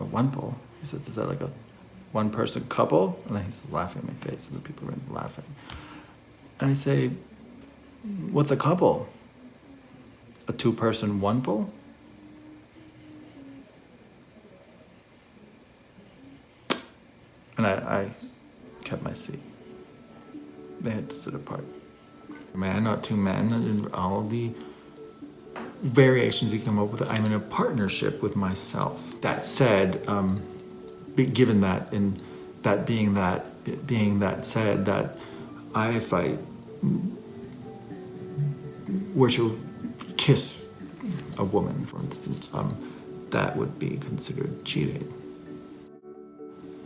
a oneple. He said, is that like a one-person couple? And then he's laughing in my face, and the people are laughing. And I say, what's a couple? A two-person oneple? And I kept my seat. They had to sit apart. Man, not two men, and all the variations you come up with. I'm in a partnership with myself. That said, given that, and that being that said, that if I were to kiss a woman, for instance, that would be considered cheating.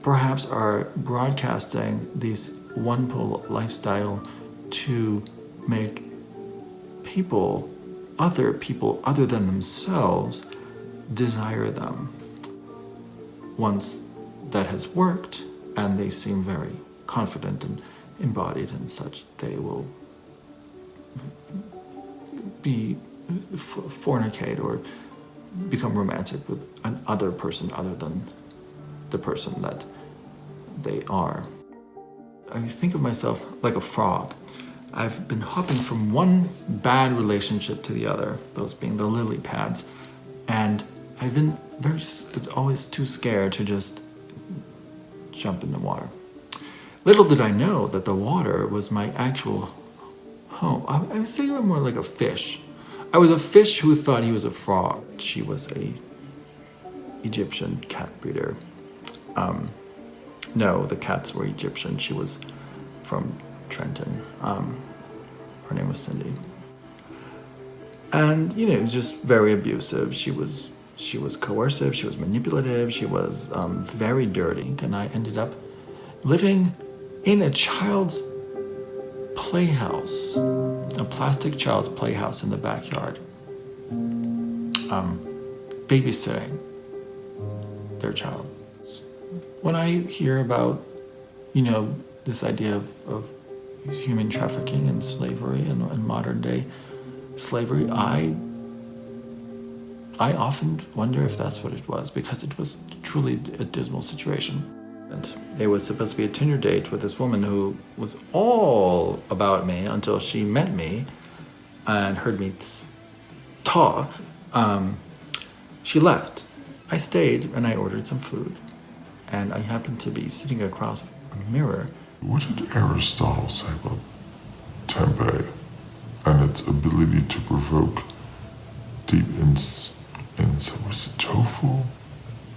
Perhaps are broadcasting this oneple lifestyle to make other people other than themselves desire them. Once that has worked and they seem very confident and embodied and such, they will be fornicate or become romantic with another person other than the person that they are. I think of myself like a frog. I've been hopping from one bad relationship to the other, those being the lily pads, and I've been always too scared to just jump in the water. Little did I know that the water was my actual home. I was thinking more like a fish. I was a fish who thought he was a frog. She was a Egyptian cat breeder. No, the cats were Egyptian. She was from Trenton. Her name was Cindy. And, it was just very abusive. She was coercive, she was manipulative, she was very dirty. And I ended up living in a child's playhouse, a plastic child's playhouse in the backyard, babysitting their child. When I hear about, this idea of human trafficking and slavery and modern day slavery, I often wonder if that's what it was, because it was truly a dismal situation. And it was supposed to be a Tinder date with this woman who was all about me until she met me and heard me talk. She left. I stayed and I ordered some food. And I happened to be sitting across a mirror. What did Aristotle say about tempeh and its ability to provoke deep what is it, tofu?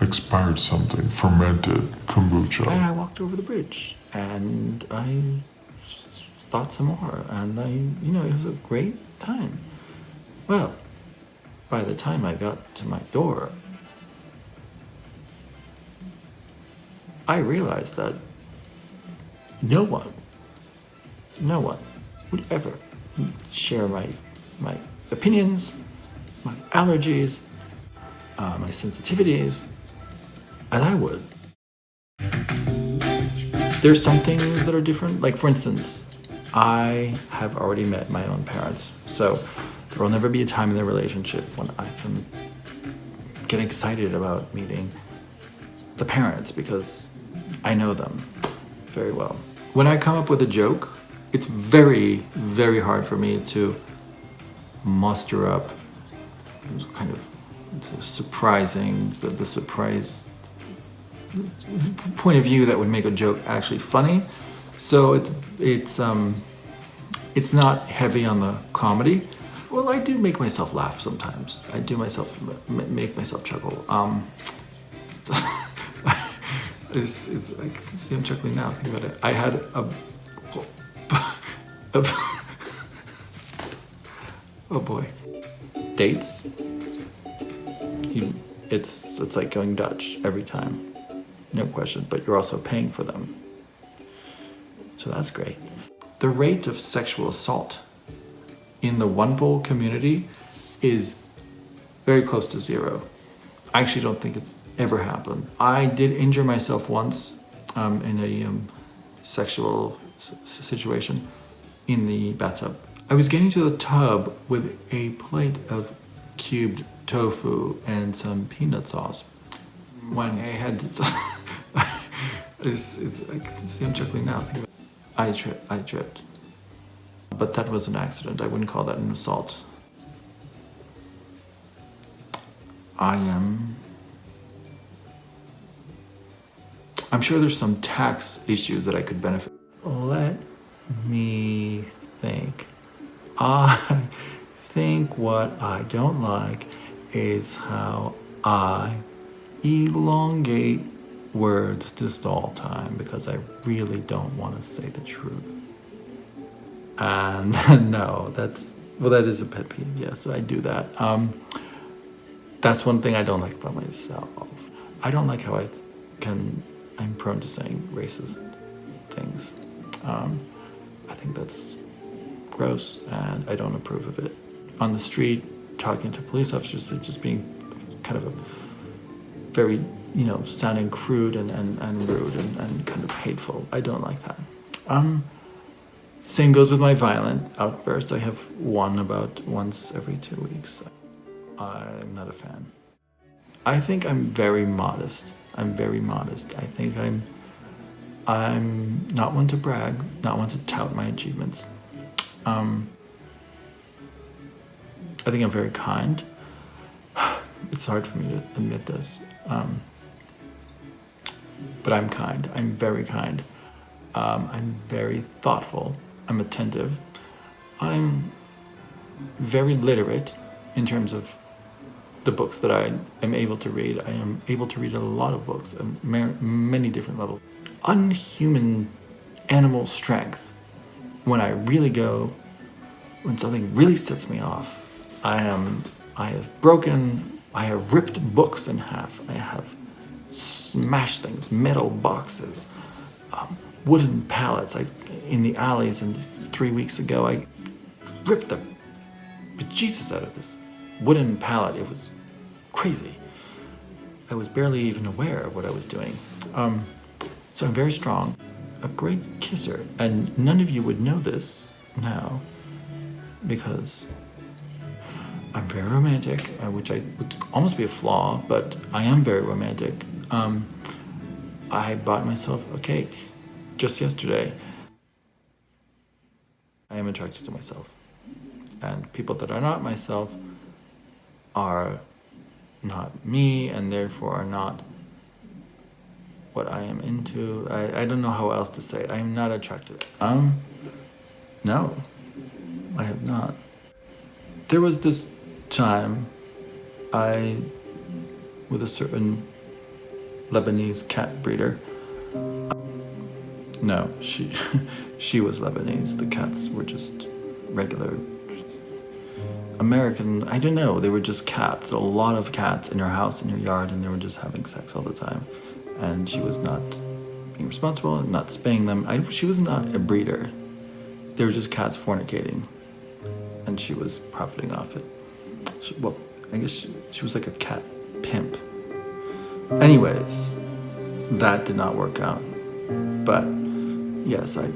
Expired something, fermented kombucha. And I walked over the bridge and I thought some more, and it was a great time. Well, by the time I got to my door, I realized that no one would ever share my opinions, my allergies, my sensitivities, as I would. There's some things that are different. Like, for instance, I have already met my own parents, so there will never be a time in the relationship when I can get excited about meeting the parents, because I know them very well. When I come up with a joke, it's very, very hard for me to muster up kind of surprising, the surprise point of view that would make a joke actually funny. So it's not heavy on the comedy. Well, I do make myself laugh sometimes. I do make myself chuckle. It's like, see, I'm chuckling now. Think about it. I had oh boy, dates. It's like going Dutch every time, no question. But you're also paying for them, so that's great. The rate of sexual assault in the oneple community is very close to zero. I actually don't think it's ever happened. I did injure myself once in a sexual situation in the bathtub. I was getting to the tub with a plate of cubed tofu and some peanut sauce. When I had this, see, I'm chuckling now. Think about it. I tripped. But that was an accident. I wouldn't call that an assault. I'm sure there's some tax issues that I could benefit. Let me think. I think what I don't like is how I elongate words to stall time because I really don't want to say the truth. And no, that is a pet peeve. Yes, I do that. That's one thing I don't like about myself. I don't like how I'm prone to saying racist things. I think that's gross and I don't approve of it. On the street, talking to police officers, they're just being kind of a very, sounding crude and rude and kind of hateful. I don't like that. Same goes with my violent outburst. I have one about once every 2 weeks. I'm not a fan. I think I'm very modest. I think I'm not one to brag, not one to tout my achievements. I think I'm very kind. It's hard for me to admit this. But I'm kind. I'm very kind. I'm very thoughtful. I'm attentive. I'm very literate in terms of the books that I am able to read. I am able to read a lot of books at many different levels. Unhuman animal strength. When something really sets me off, I have ripped books in half. I have smashed things, metal boxes, wooden pallets. In the alleys, and 3 weeks ago, I ripped the bejesus out of this wooden pallet. It was crazy. I was barely even aware of what I was doing. So I'm very strong, a great kisser, and none of you would know this now because I'm very romantic, which would almost be a flaw, but I am very romantic. I bought myself a cake just yesterday. I am attracted to myself. And people that are not myself are not me, and therefore are not what I am into. I don't know how else to say it. I am not attracted. No, I have not. There was this time with a certain Lebanese cat breeder. No, she was Lebanese. The cats were just regular American. I don't know. They were just cats. A lot of cats in her house, in her yard, and they were just having sex all the time. And she was not being responsible and not spaying them. She was not a breeder. They were just cats fornicating, and she was profiting off it. I guess she was like a cat pimp. Anyways, that did not work out. But yes, I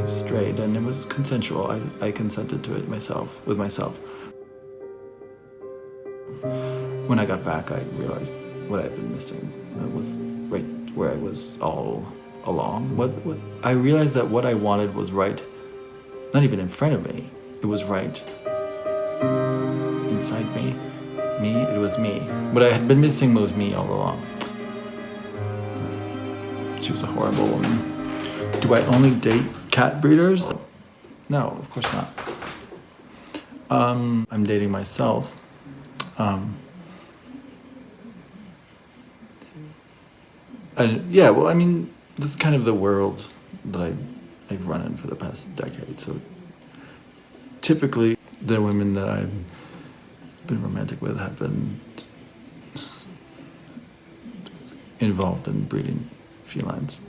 strayed, and it was consensual. I consented to it with myself. When I got back, I realized what I had been missing. It was right where I was all along. What I realized that what I wanted was right, not even in front of me. It was right inside me. It was me. What I had been missing was me all along. She was a horrible woman. Do I only date cat breeders? No, of course not. I'm dating myself. That's kind of the world that I've run in for the past decade. So typically, the women that I've been romantic with have been involved in breeding felines.